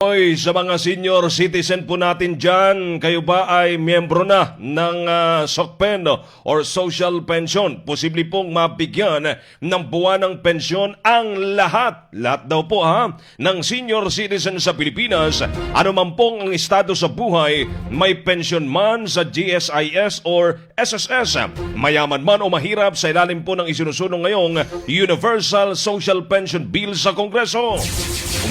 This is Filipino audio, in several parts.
Oy, sa mga senior citizen po natin dyan, kayo ba ay miyembro na ng SOCPEN or Social Pension? Posible pong mabigyan ng buwanang pensyon ang lahat daw po ng senior citizen sa Pilipinas. Ano man pong ang estado sa buhay, may pension man sa GSIS or SSS, mayaman man o mahirap sa ilalim po ng isinusulong ngayong Universal Social Pension Bill sa Kongreso.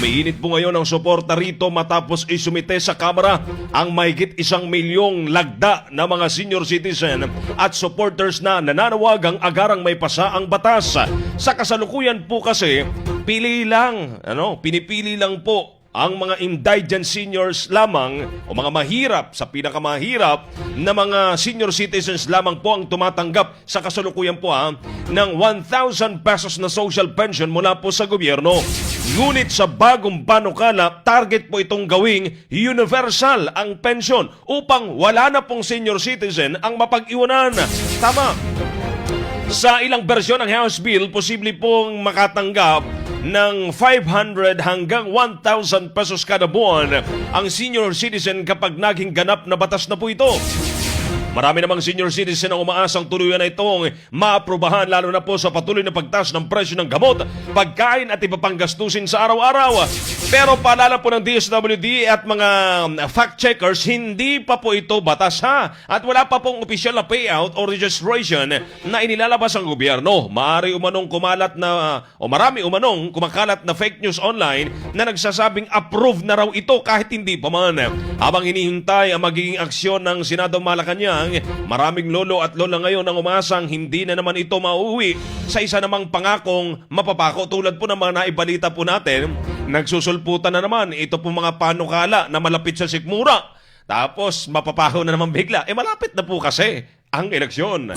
Umiinit po ngayon ang suporta rito matapos isumite sa Kamara ang mahigit 1 milyong lagda na mga senior citizen at supporters na nananawagang agarang may pasa ang batas. Sa kasalukuyan po kasi, pinipili lang po ang mga indigent seniors lamang o mga mahirap sa pinakamahirap na mga senior citizens lamang po ang tumatanggap sa kasalukuyan po ng 1,000 pesos na social pension mula po sa gobyerno. Ngunit sa bagong panukala, target po itong gawing universal ang pension upang wala na pong senior citizen ang mapag-iwanan. Tama. Sa ilang bersyon ng House Bill, posible pong makatanggap ng 500 hanggang 1,000 pesos kada buwan ang senior citizen kapag naging ganap na batas na po ito. Marami namang senior citizen ang umaasang tuluyan na itong maaprubahan lalo na po sa patuloy na pagtaas ng presyo ng gamot, pagkain at iba pang gastusin sa araw-araw. Pero paalala po ng DSWD at mga fact-checkers, hindi pa po ito batas at wala pa pong opisyal na payout o registration na inilalabas ang gobyerno. Maaari umanong kumalat na o marami umanong kumakalat na fake news online na nagsasabing approve na raw ito kahit hindi pa man. Habang hinihintay ang magiging aksyon ng Senado Malacanang, maraming lolo at lola ngayon ang umasang hindi na naman ito mauwi sa isa namang pangakong mapapako tulad po ng mga naibalita po natin. Nagsusulputan na naman ito po mga panukala na malapit sa sikmura. Tapos mapapako na naman bigla. Malapit na po kasi ang eleksyon.